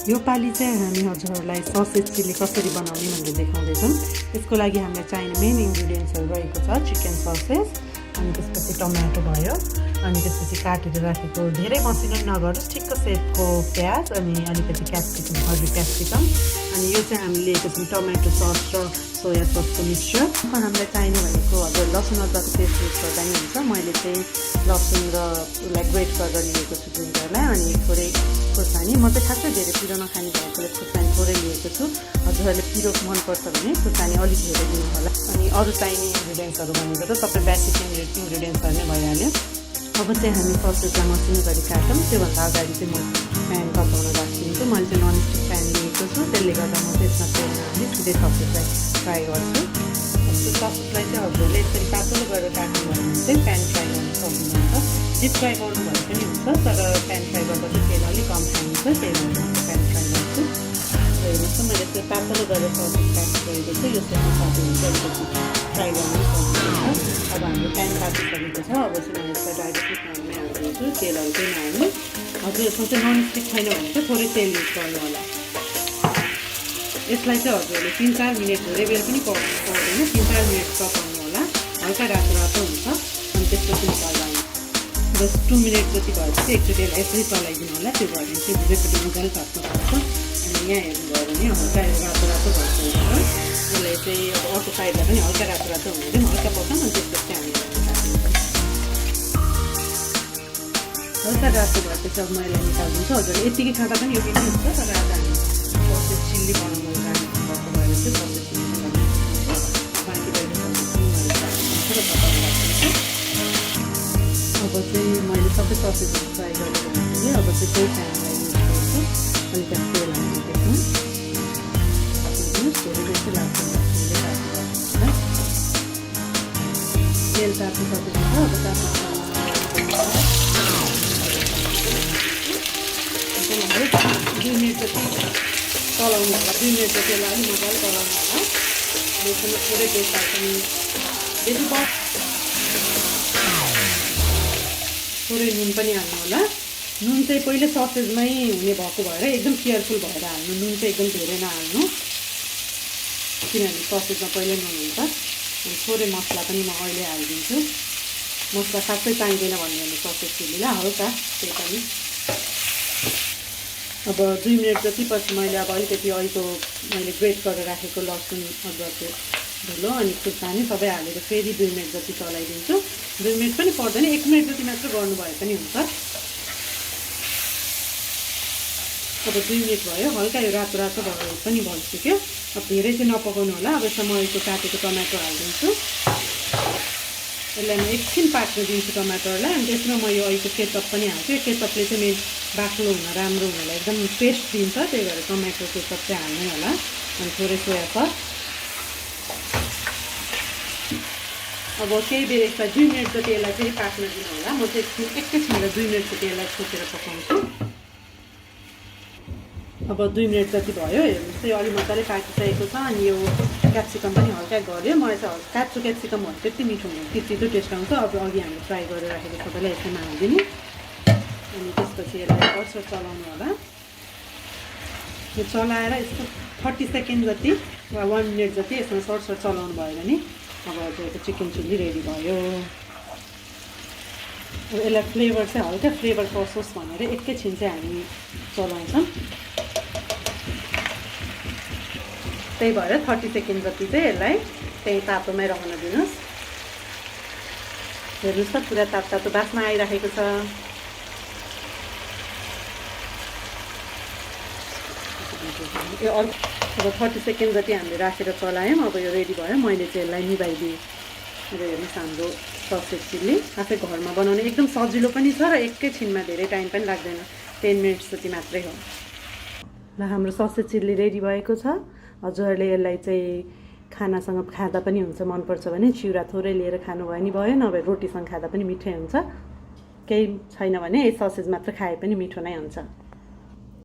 यो पालि चाहिँ हामी हजुरहरूलाई ससेज चिल्ली कसरी बनाउने भनेर देखाउँदैछौँ। यसको लागि हामीलाई चाहिने मेन इन्ग्रिडियन्ट्सहरू रहेको छ चिकन ससेज, अनि त्यसपछि टमाटो भयो, अनि त्यसपछि काटेर राखेको धेरै मसिनो नगरोस् ठिक्क सेपको प्याज, अनि अलिकति क्याप्सिकम, हरियो क्याप्सिकम, अनि यो चाहिँ हामीले लिएको छौँ टमाटो सस र सोया ससको मिक्सचर। हामीलाई चाहिने भनेको हजुर लसुन अदुवाको पेस्ट युज गर्दा नि हुन्छ। मैले चाहिँ लसुन र उसलाई ग्रेट गरेर लिएको छु जिन्जरलाई, अनि थोरै खुर्सानी। म चाहिँ खासै धेरै पिरो नखाने भएकोले खुर्सानी थोरै लिएको छु। हजुरहरूले पिरो मनपर्छ भने खुर्सानी अलिक धेरै दिनु होला। अनि अरू चाहिने इन्ग्रिडियन्ट्सहरू भनेको त सबै बेसिक इन्ग्रिडियन्ट्सहरू नै भइहाल्यो। अब चाहिँ हामी ससेजलाई मसिनो गरी काटौँ। त्योभन्दा अगाडि चाहिँ म प्यान तताउन राखिदिन्छु। मैले चाहिँ ननस्टिक प्यान लिएको छु, त्यसले गर्दा म त्यसमा तेल नहाली सिधै ससेजलाई फ्राई गर्छु। त्यो ससेजलाई चाहिँ हजुरले यसरी पातलो गरेर काट्नु भयो भने चाहिँ प्यान फ्राई गर्नु सक्नुहुन्छ। डिप फ्राई गर्नु भए पनि हुन्छ, तर प्यान फ्राई गर्दा चाहिँ तेल अलिक कम खान्छ, त्यही भएर म प्यान फ्राई गर्छु। हेर्नुहोस् न, मैले यसरी पातलो गरेर ससेज काटिसकेको छु। यो चाहिँ मसाले हुन्छ, अलिकति फ्राई गर्नु सक्नुहुन्छ। अब हाम्रो प्यान काटिसकेको छ। अब चाहिँ म यसलाई डाइरेक्टली प्यानमै हालिदिन्छु, तेलहरू चाहिँ नहाल्नु। हजुर यसमा चाहिँ ननस्टिक छैन भने चाहिँ थोरै तेल युज गर्नु होला। यसलाई चाहिँ हजुरहरूले 3-4 मिनट धेरै बेर पनि पर्दैन, 3-4 मिनट पकाउनु होला। हल्का रातो रातो हुन्छ, अनि त्यसपछि निकाल्दा बस 2 मिनट जति भएपछि एकचोटि यसलाई यसरी चलाइदिनु होला। त्यो भयो भने चाहिँ दुवैपट्टि मजाले पाक्न पाउँछ। अनि यहाँ हेर्नुभयो भने हल्का रातो रातो भएको हुन्छ। यसलाई चाहिँ अब अर्को साइडलाई पनि हल्का रातो रातो हुँदै हल्का पकाउँ, अनि त्यसपछि हामी हल्का रातो भएपछि अब म यसलाई निकालिदिन्छु। हजुरले यतिकै खाँदा पनि यो पनि हुन्छ, तर आज हामी ससेज चिल्ली बनाउनु जानेको भएर चाहिँ ससेज चिल्ली बनाउनु बाँकी अब चाहिँ मैले सबै ससेजहरू फ्राई गरेर राखेँ। अब चाहिँ त्यही प्यानलाई युज गर्छु। अलिकति तेल हाल्नु त्यसमा, धेरै बेसी लाग्छ, तेल ताप्नु सकेको छ। अब ताप्नु 2 मिनट जति चलाउनु होला। 2 मिनट जति यसलाई अलिक मजाले चलाउनु होला। यसमा थोरै तेजपात पनि बेसी थोरै नुन पनि हाल्नु होला। नुन चाहिँ पहिले ससेजमै हुने भएको भएर एकदम केयरफुल भएर हाल्नु। नुन चाहिँ एकदम धेरै नहाल्नु, किनभने ससेजमा पहिल्यै नुन हुन्छ। अनि थोरै मसला पनि म अहिले हालिदिन्छु। मसला खासै चाहिँदैन भन्यो भने ससेज चिल्लीलाई हल्का त्यही पनि। अब 2 मिनट जति पछि मैले अब अलिकति अहिलेको मैले ग्रेट गरेर राखेको लसुन अदुवाको धुलो अनि खुर्सानी सबै हालेर फेरि 2 मिनट जति चलाइदिन्छु। 2 मिनट पनि पर्दैन, 1 मिनट जति मात्र गर्नुभए पनि हुन्छ। अब 2 मिनट भयो, हल्का यो रातो रातो पनि भइसक्यो। अब धेरै चाहिँ नपकाउनु होला। अब यसमा म यो काटेको टमाटर हालिदिन्छु। यसलाई म एकछिन पाक्न दिन्छु टमाटरलाई। अनि त्यसमा म यो अहिलेको केचप पनि हाल्छु। केचपले चाहिँ मेरो बाक्लो हुन राम्रो हुनलाई एकदम टेस्ट दिन्छ, त्यही भएर टमाटो केचप चाहिँ हाल्नै होला। अनि थोरै सोया सस। अब केही बेर यसलाई 2 मिनट जति यसलाई फेरि पाक्न दिनु होला। म चाहिँ एकैछिनलाई 2 मिनट जति यसलाई छोपेर पकाउँछु। अब 2 मिनट जति भयो, हेर्नुहोस् चाहिँ अलि मजाले पाकिसकेको छ। अनि यो क्याप्सिकम पनि हल्का गऱ्यो। मलाई चाहिँ काँचो क्याप्सिकम भयो त्यति मिठो हुँदैन, तितो टेस्ट आउँछ। अब अघि हामीले फ्राई गरेर राखेको सबैलाई यसमा हालिदिने। अनि त्यसपछि यसलाई अर्सर चलाउनु होला। यो चलाएर यसको 30 सेकेन्ड जति वा 1 मिनट जति यसमा सरसर चलाउनु भयो भने अब हजुरको चिकन चिल्ली रेडी भयो। अब यसलाई फ्लेभर चाहिँ हल्का फ्लेभर पसोस् भनेर एकैछिन चाहिँ हामी चलाउँछौँ। त्यही भएर 30 सेकेन्ड जति चाहिँ यसलाई त्यही तातोमै रहन दिनुहोस्। हेर्नुहोस् त पुरा तातो तातो बास्ना आइराखेको छ। यो अब 30 सेकेन्ड जति हामीले राखेर चलायौँ। अब यो रेडी भयो। मैले चाहिँ यसलाई निभाइदिएँ। र हेर्नुहोस् हाम्रो ससेज चिल्ली आफै घरमा बनाउने एकदम सजिलो पनि छ र एकैछिनमा धेरै टाइम पनि लाग्दैन, 10 मिनट्स जति मात्रै हो। ल हाम्रो ससेज चिल्ली रेडी भएको छ। हजुरहरूले यसलाई चाहिँ खानासँग खाँदा पनि हुन्छ, मनपर्छ भने चिउरा थोरै लिएर खानुभयो नि भयो, नभए रोटीसँग खाँदा पनि मिठै हुन्छ। केही छैन भने ससेज मात्र खाए पनि मिठो नै हुन्छ।